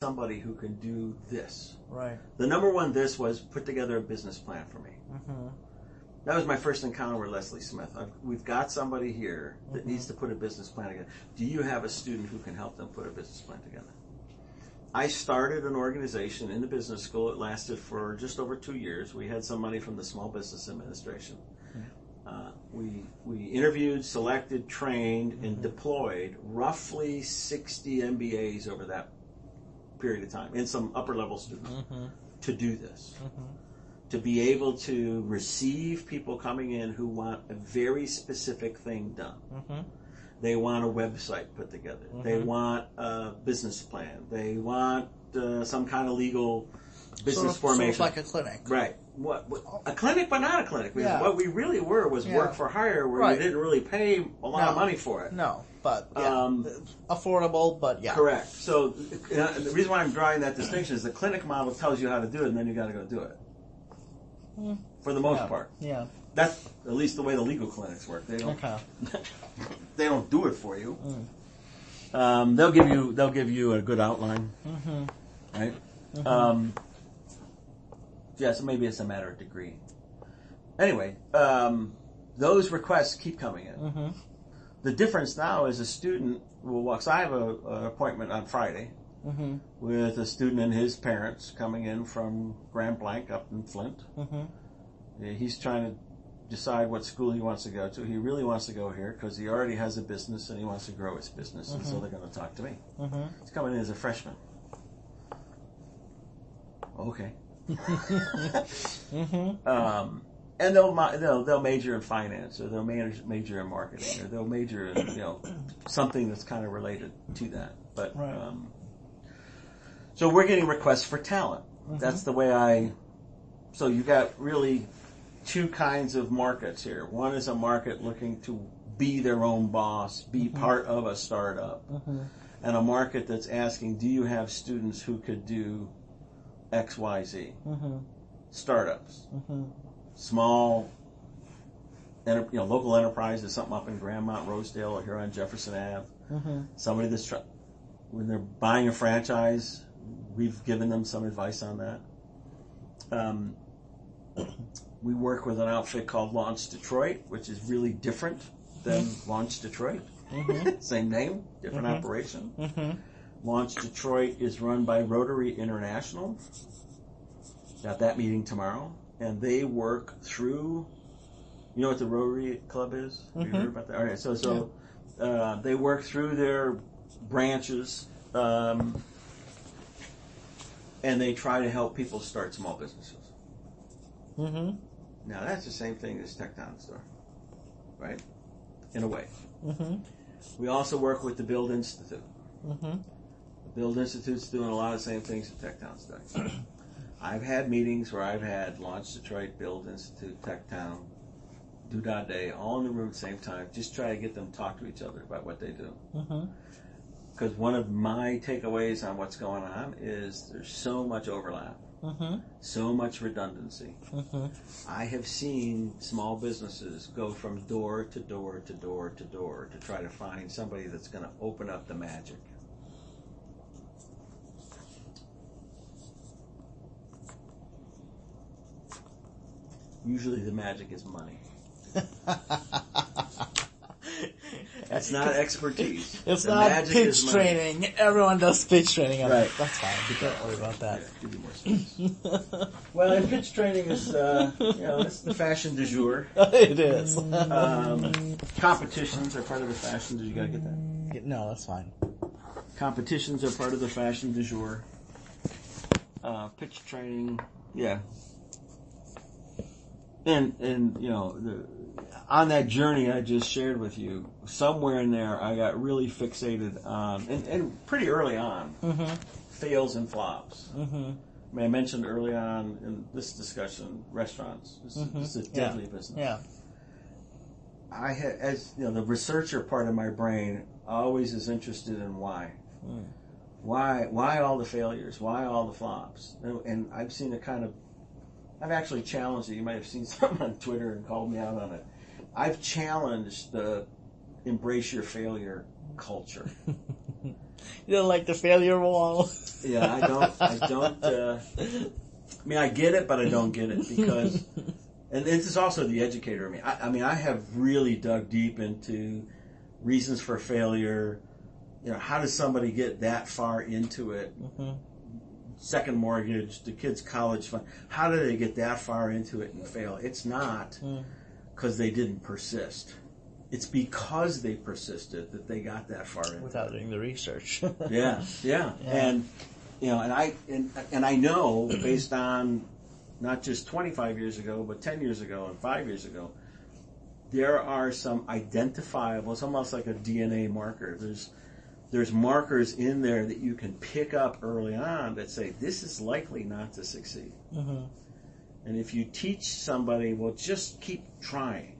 somebody who can do this. Right. The number one this was put together a business plan for me. Mm-hmm. That was my first encounter with Leslie Smith. We've got somebody here that needs to put a business plan together. Do you have a student who can help them put a business plan together? I started an organization in the business school. It lasted for just over 2 years. We had some money from the Small Business Administration. We interviewed, selected, trained, and deployed roughly 60 MBAs over that period of time, and some upper-level students, to do this. To be able to receive people coming in who want a very specific thing done. They want a website put together. They want a business plan. They want some kind of legal business formation. Sort of like a clinic. Right. What a clinic, but not a clinic. Because what we really were was work for hire, where you didn't really pay a lot of money for it. No, but affordable, but Correct. So the reason why I'm drawing that distinction is the clinic model tells you how to do it, and then you got to go do it. For the most part. Yeah. That's at least the way the legal clinics work. They don't. They don't do it for you. They'll give you a good outline, right? So maybe it's a matter of degree. Anyway, those requests keep coming in. The difference now is a student will walk. So I have an appointment on Friday with a student and his parents coming in from Grand Blanc up in Flint. He's trying to decide what school he wants to go to. He really wants to go here because he already has a business and he wants to grow his business, and so they're going to talk to me. He's coming in as a freshman. Okay. And they'll major in finance, or they'll major in marketing, or they'll major in something that's kind of related to that. But so we're getting requests for talent. That's the way So you got really two kinds of markets here. One is a market looking to be their own boss, be part of a startup, and a market that's asking, do you have students who could do X, Y, Z? Startups, small, local enterprises, something up in Grandmont, Rosedale, or here on Jefferson Ave. Somebody that's when they're buying a franchise, we've given them some advice on that. We work with an outfit called Launch Detroit, which is really different than Launch Detroit. Same name, different operation. Launch Detroit is run by Rotary International. Got that meeting tomorrow. And they work through, you know what the Rotary Club is? Have you heard about that? All right, so they work through their branches, and they try to help people start small businesses. Now, that's the same thing as Tech Town Store, right? In a way. We also work with the Build Institute. The Build Institute's doing a lot of the same things that Tech Town's doing. I've had meetings where I've had Launch Detroit, Build Institute, Tech Town, Doodah Day, all in the room at the same time. Just try to get them to talk to each other about what they do. Because one of my takeaways on what's going on is there's so much overlap. So much redundancy. I have seen small businesses go from door to door to door to door to try to find somebody that's going to open up the magic. Usually the magic is money. That's not expertise. It's not pitch training. Everyone does pitch training. Right. That's fine. Don't worry about that. Yeah, give you more space. Well, and pitch training is, it's the fashion du jour. It is. Competitions are part of the fashion. Did you gotta get that? No, that's fine. Competitions are part of the fashion du jour. Pitch training, yeah. And on that journey I just shared with you, somewhere in there I got really fixated on, and pretty early on, fails and flops. I mean, I mentioned early on in this discussion, restaurants. This is a deadly business. Yeah. I had, the researcher part of my brain always is interested in why. Why all the failures? Why all the flops? And I've seen I've actually challenged it. You might have seen something on Twitter and called me out on it. I've challenged the embrace your failure culture. You don't like the failure wall? Yeah, I don't, I mean, I get it, but I don't get it because, and this is also the educator in me. I mean, I have really dug deep into reasons for failure. You know, how does somebody get that far into it? Second mortgage, the kids' college fund. How do they get that far into it and fail? It's not because they didn't persist. It's because they persisted that they got that far into Without doing the research. Yeah. And you know, and I know based on not just 25 years ago, but 10 years ago and 5 years ago, there are some identifiable. It's almost like a DNA marker. There's markers in there that you can pick up early on that say this is likely not to succeed. And if you teach somebody, well, just keep trying,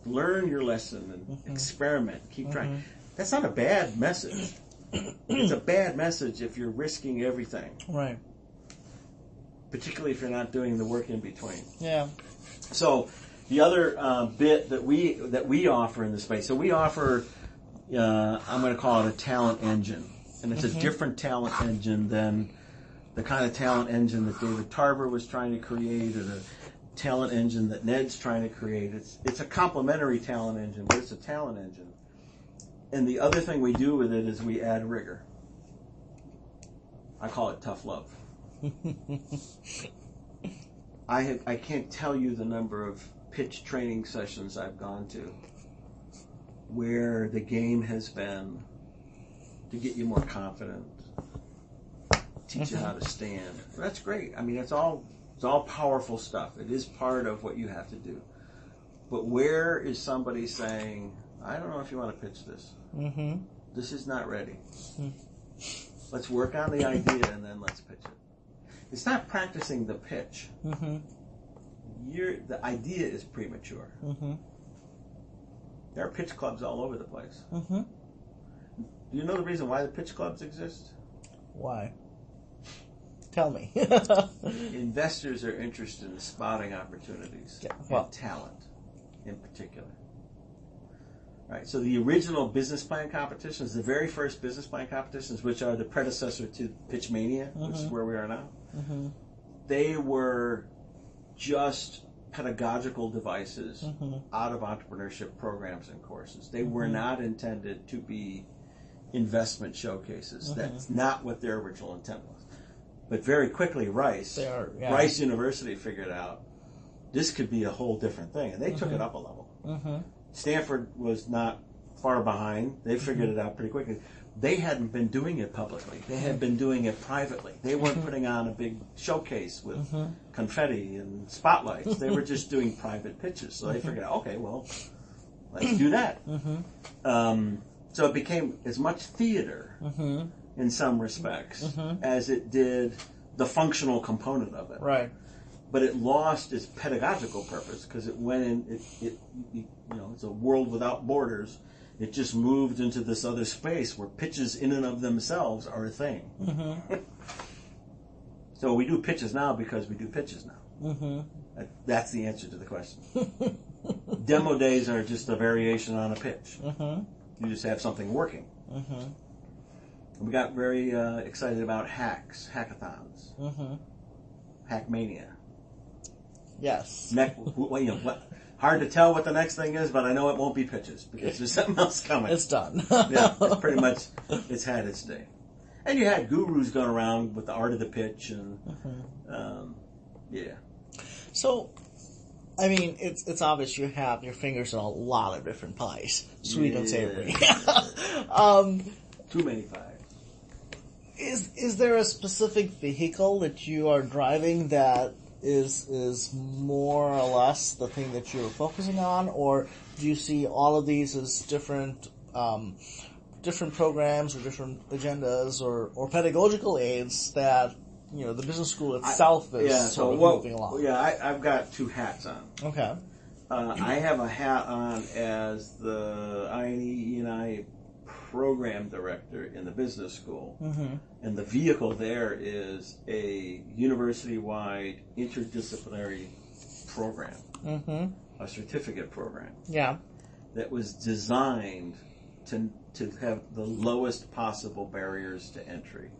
learn your lesson and experiment, keep trying. That's not a bad message. It's a bad message if you're risking everything. Right. Particularly if you're not doing the work in between. Yeah. So the other bit that we offer in the space, so we offer, I'm going to call it a talent engine. And it's a different talent engine than the kind of talent engine that David Tarver was trying to create or the talent engine that Ned's trying to create. It's a complementary talent engine, but it's a talent engine. And the other thing we do with it is we add rigor. I call it tough love. I can't tell you the number of pitch training sessions I've gone to where the game has been to get you more confident, teach you how to stand. That's great. I mean, it's all powerful stuff. It is part of what you have to do. But where is somebody saying, I don't know if you want to pitch this. This is not ready. Let's work on the idea and then let's pitch it. It's not practicing the pitch. The idea is premature. There are pitch clubs all over the place. Do you know the reason why the pitch clubs exist? Why? Tell me. Investors are interested in spotting opportunities and talent in particular. Right. So the original business plan competitions, the very first business plan competitions, which are the predecessor to Pitch Mania, which is where we are now, they were just pedagogical devices out of entrepreneurship programs and courses. They were not intended to be investment showcases. That's not what their original intent was. But very quickly, Rice University figured out this could be a whole different thing, and they took it up a level. Stanford was not far behind. They figured it out pretty quickly. They hadn't been doing it publicly. They had been doing it privately. They weren't putting on a big showcase with confetti and spotlights. They were just doing private pitches. So they figured out, okay, well, let's do that. So it became as much theater in some respects as it did the functional component of it. Right. But it lost its pedagogical purpose because it went in. It's a world without borders. It just moved into this other space where pitches in and of themselves are a thing. So we do pitches now because we do pitches now. That's the answer to the question. Demo days are just a variation on a pitch. You just have something working. We got very excited about hackathons, Hackmania. Yes. Hard to tell what the next thing is, but I know it won't be pitches because there's something else coming. It's done. Yeah, it's pretty much, it's had its day. And you had gurus going around with the art of the pitch and, So, I mean, it's obvious you have your fingers in a lot of different pies, sweet and savory. Too many pies. Is there a specific vehicle that you are driving that is more or less the thing that you're focusing on, or do you see all of these as different programs or different agendas or pedagogical aids that the business school itself is moving along? Yeah, I've got two hats on. Okay. I have a hat on as the E&I program director in the business school, and the vehicle there is a university-wide interdisciplinary program, a certificate program, that was designed to have the lowest possible barriers to entry.